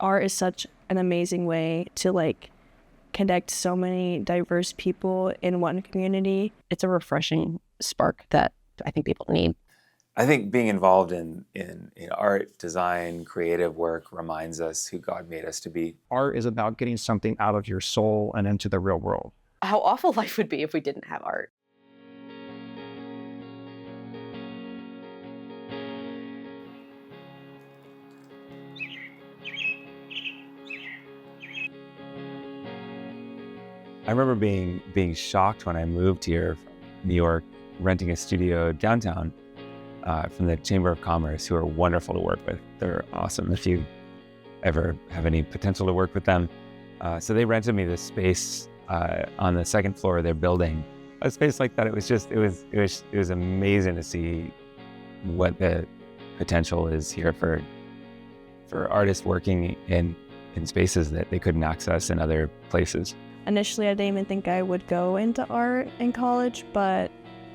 art is such an amazing way to like connect so many diverse people in one community. It's a refreshing spark that I think people need. I think being involved in art, design, creative work reminds us who God made us to be. Art is about getting something out of your soul and into the real world. How awful life would be if we didn't have art. I remember being shocked when I moved here from New York, renting a studio downtown from the Chamber of Commerce, who are wonderful to work with. They're awesome if you ever have any potential to work with them. So they rented me this space on the second floor of their building. A space like that, it was amazing to see what the potential is here for artists working in spaces that they couldn't access in other places. Initially, I didn't even think I would go into art in college, but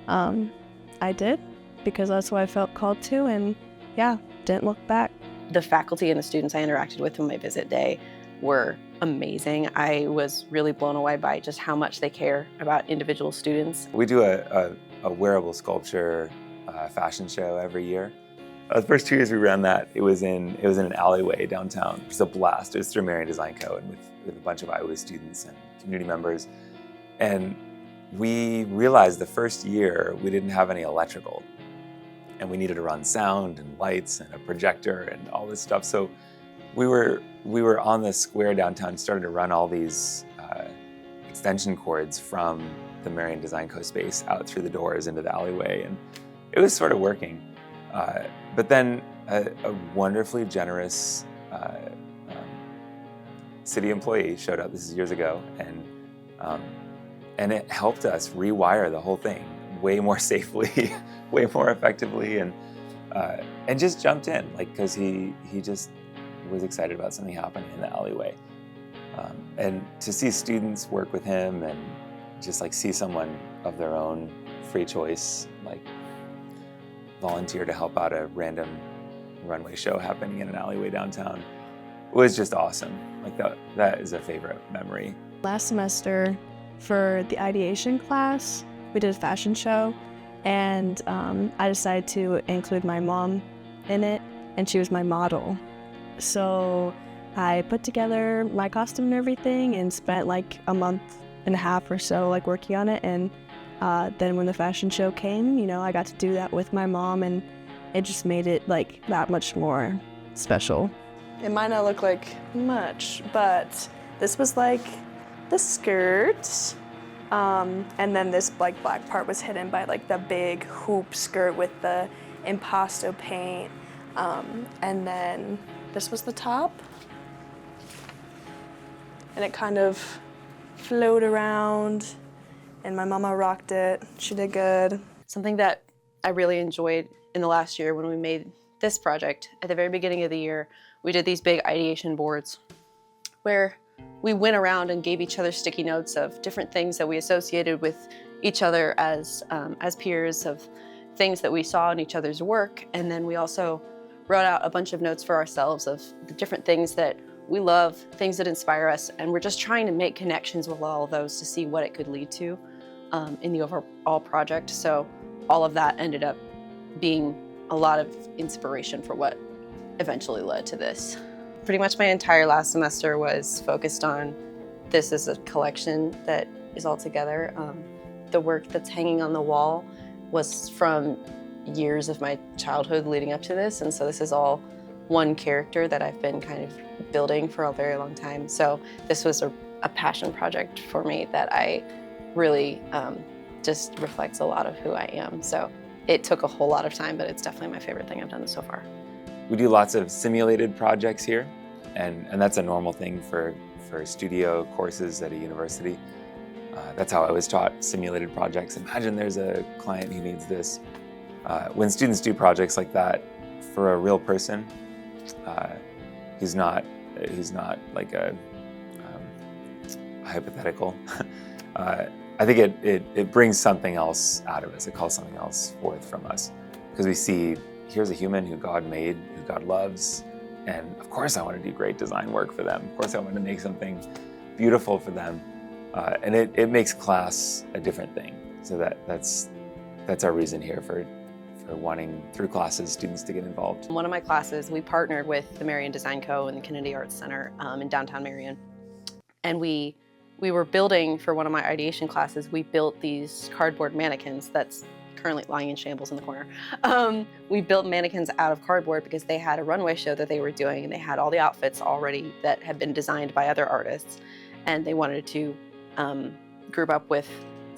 I did because that's what I felt called to, and yeah, didn't look back. The faculty and the students I interacted with on my visit day were amazing. I was really blown away by just how much they care about individual students. We do a wearable sculpture fashion show every year. The first 2 years we ran that, it was in an alleyway downtown. It was a blast. It was through Marion Design Co. and with a bunch of Iowa students and community members. And we realized the first year we didn't have any electrical. And we needed to run sound and lights and a projector and all this stuff. So we were on the square downtown, started to run all these extension cords from the Marion Design Co. space out through the doors into the alleyway. And it was sort of working. But then a wonderfully generous city employee showed up, this is years ago, and it helped us rewire the whole thing way more safely, way more effectively, and just jumped in, like, because he just was excited about something happening in the alleyway. And to see students work with him and just like see someone of their own free choice, like volunteer to help out a random runway show happening in an alleyway downtown, was just awesome. Like that is a favorite memory. Last semester for the ideation class, we did a fashion show, and I decided to include my mom in it, and she was my model. So I put together my costume and everything and spent like a month and a half or so like working on it, and then when the fashion show came, you know, I got to do that with my mom, and it just made it like that much more special. It might not look like much, but this was like the skirt, and then this like black part was hidden by like the big hoop skirt with the impasto paint, and then this was the top, and it kind of flowed around, and my mama rocked it. She did good. Something that I really enjoyed in the last year when we made this project, at the very beginning of the year, we did these big ideation boards where we went around and gave each other sticky notes of different things that we associated with each other as peers, of things that we saw in each other's work. And then we also wrote out a bunch of notes for ourselves of the different things that we love, things that inspire us. And we're just trying to make connections with all of those to see what it could lead to in the overall project. So all of that ended up being a lot of inspiration for what eventually led to this. Pretty much my entire last semester was focused on this as a collection that is all together. The work that's hanging on the wall was from years of my childhood leading up to this, and so this is all one character that I've been kind of building for a very long time. So this was a passion project for me that I really just reflects a lot of who I am. So it took a whole lot of time, but it's definitely my favorite thing I've done so far. We do lots of simulated projects here, and that's a normal thing for studio courses at a university. That's how I was taught simulated projects. Imagine there's a client who needs this. When students do projects like that for a real person, who's not like a hypothetical, I think it brings something else out of us. It calls something else forth from us, because we see here's a human who God made, who God loves, And of course I want to do great design work for them. Of course I want to make something beautiful for them. And it makes class a different thing. So that's our reason here for wanting, through classes, students to get involved. In one of my classes, we partnered with the Marion Design Co. and the Kennedy Arts Center in downtown Marion. And we were building, for one of my ideation classes, we built these cardboard mannequins that's currently lying in shambles in the corner. We built mannequins out of cardboard because they had a runway show that they were doing, and they had all the outfits already that had been designed by other artists. And they wanted to group up with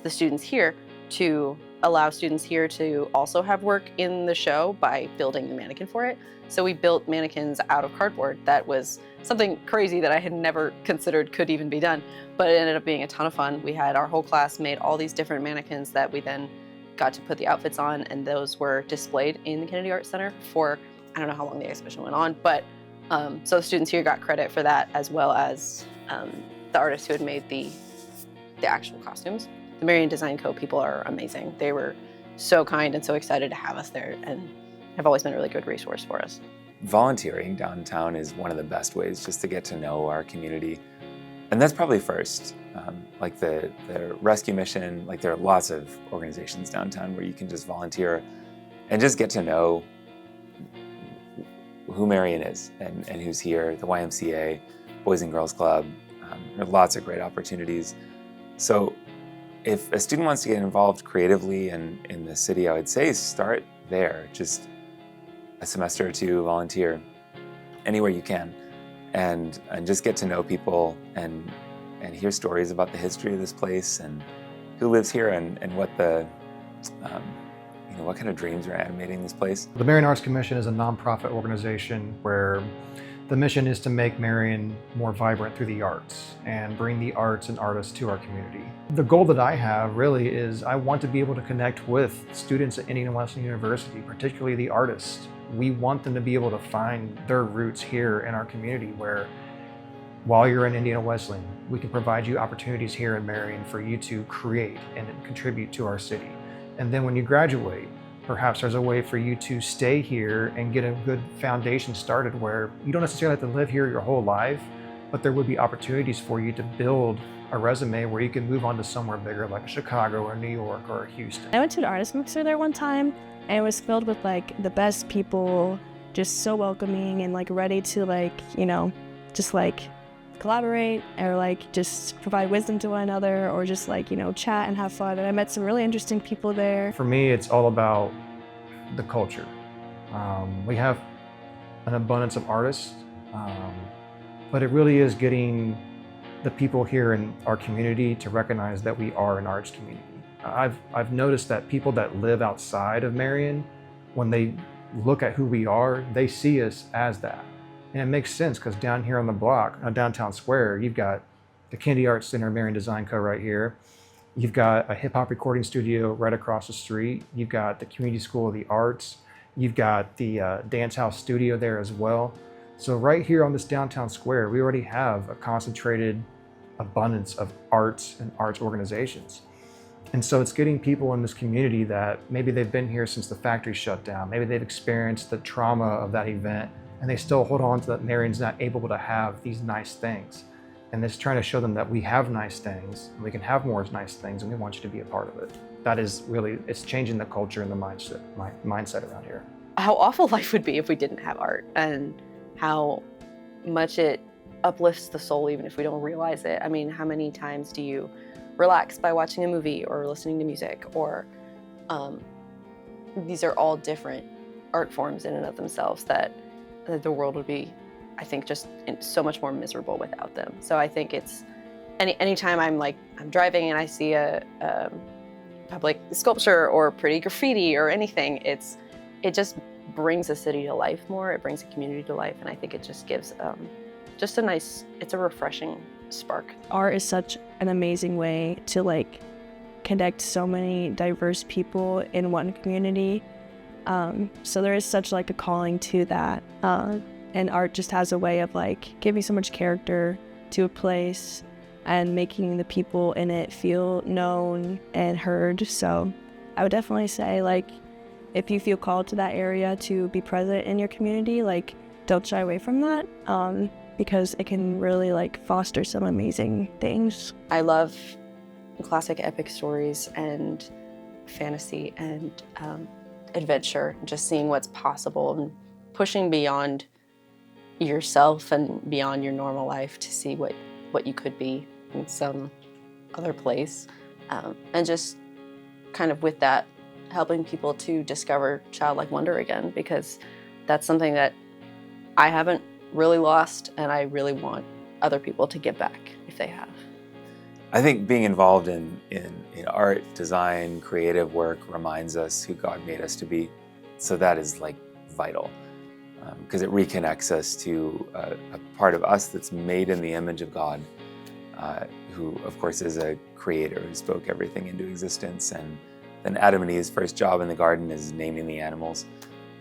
the students here to allow students here to also have work in the show by building the mannequin for it. So we built mannequins out of cardboard. That was something crazy that I had never considered could even be done, but it ended up being a ton of fun. We had our whole class made all these different mannequins that we then got to put the outfits on, and those were displayed in the Kennedy Arts Center for, I don't know how long the exhibition went on, but so the students here got credit for that, as well as the artists who had made the actual costumes. The Marion Design Co. people are amazing. They were so kind and so excited to have us there, and have always been a really good resource for us. Volunteering downtown is one of the best ways just to get to know our community. And that's probably first. Like the rescue mission, like there are lots of organizations downtown where you can just volunteer and just get to know who Marion is and who's here, the YMCA, Boys and Girls Club. There are lots of great opportunities. So if a student wants to get involved creatively in the city, I would say start there. Just a semester or two, volunteer anywhere you can, and just get to know people and hear stories about the history of this place and who lives here and what the what kind of dreams are animating this place. The Marion Arts Commission is a nonprofit organization where the mission is to make Marion more vibrant through the arts and bring the arts and artists to our community. The goal that I have really is I want to be able to connect with students at Indiana Wesleyan University, particularly the artists. We want them to be able to find their roots here in our community, where while you're in Indiana Wesleyan, we can provide you opportunities here in Marion for you to create and contribute to our city. And then when you graduate, perhaps there's a way for you to stay here and get a good foundation started where you don't necessarily have to live here your whole life, but there would be opportunities for you to build a resume where you can move on to somewhere bigger like Chicago or New York or Houston. I went to an artist mixer there one time, and it was filled with like the best people, just so welcoming and like ready to just collaborate or just provide wisdom to one another, or just chat and have fun. And I met some really interesting people there. For me, it's all about the culture. We have an abundance of artists, but it really is getting the people here in our community to recognize that we are an arts community. I've noticed that people that live outside of Marion, when they look at who we are, they see us as that. And it makes sense because down here on the block, downtown square, you've got the Kennedy Arts Center, Marion Design Co. right here. You've got a hip hop recording studio right across the street. You've got the Community School of the Arts. You've got the Dance House Studio there as well. So right here on this downtown square, we already have a concentrated abundance of arts and arts organizations. And so it's getting people in this community that maybe they've been here since the factory shut down. Maybe they've experienced the trauma of that event, and they still hold on to that Marion's not able to have these nice things. And it's trying to show them that we have nice things, and we can have more nice things, and we want you to be a part of it. That is really, it's changing the culture and the mindset around here. How awful life would be if we didn't have art, and how much it uplifts the soul even if we don't realize it. I mean, how many times do you relax by watching a movie or listening to music, or these are all different art forms in and of themselves that the world would be, I think, just so much more miserable without them. So I think it's anytime I'm driving and I see a public sculpture or pretty graffiti or anything, it just brings a city to life more. It brings a community to life, and I think it just gives just it's a refreshing spark. Art is such an amazing way to connect so many diverse people in one community. So there is such a calling to that. And art just has a way of giving so much character to a place and making the people in it feel known and heard. So I would definitely say if you feel called to that area to be present in your community, don't shy away from that, because it can really like foster some amazing things. I love classic epic stories and fantasy and adventure, just seeing what's possible and pushing beyond yourself and beyond your normal life to see what you could be in some other place. And just kind of with that, helping people to discover childlike wonder again, because that's something that I haven't really lost, and I really want other people to get back if they have. I think being involved in art, design, creative work reminds us who God made us to be. So that is like vital, because it reconnects us to a part of us that's made in the image of God, who of course is a creator who spoke everything into existence. And then Adam and Eve's first job in the garden is naming the animals,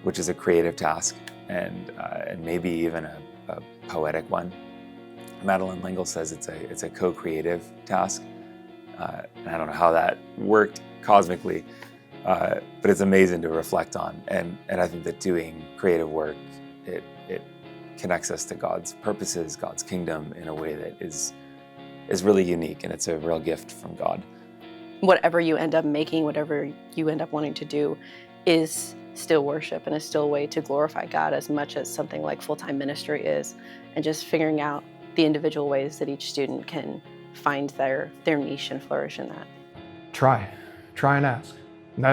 which is a creative task, and maybe even a poetic one. Madeline L'Engle says it's a co-creative task. And I don't know how that worked cosmically, but it's amazing to reflect on. And I think that doing creative work, it connects us to God's purposes, God's kingdom in a way that is really unique, and it's a real gift from God. Whatever you end up making, whatever you end up wanting to do is still worship and is still a way to glorify God as much as something like full-time ministry is, and just figuring out the individual ways that each student can find their niche and flourish in that. Try and ask. And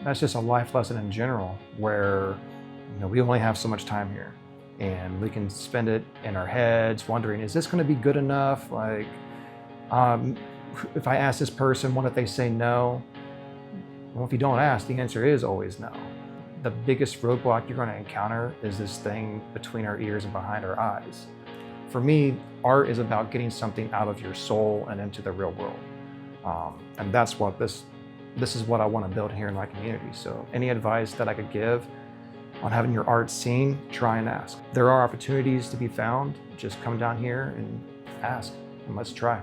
that's just a life lesson in general, where we only have so much time here, and we can spend it in our heads wondering, is this going to be good enough? Like, if I ask this person, what if they say no? Well, if you don't ask, the answer is always no. The biggest roadblock you're going to encounter is this thing between our ears and behind our eyes. For me, art is about getting something out of your soul and into the real world. And that's what this is what I want to build here in my community. So any advice that I could give on having your art seen, try and ask. There are opportunities to be found. Just come down here and ask, and let's try.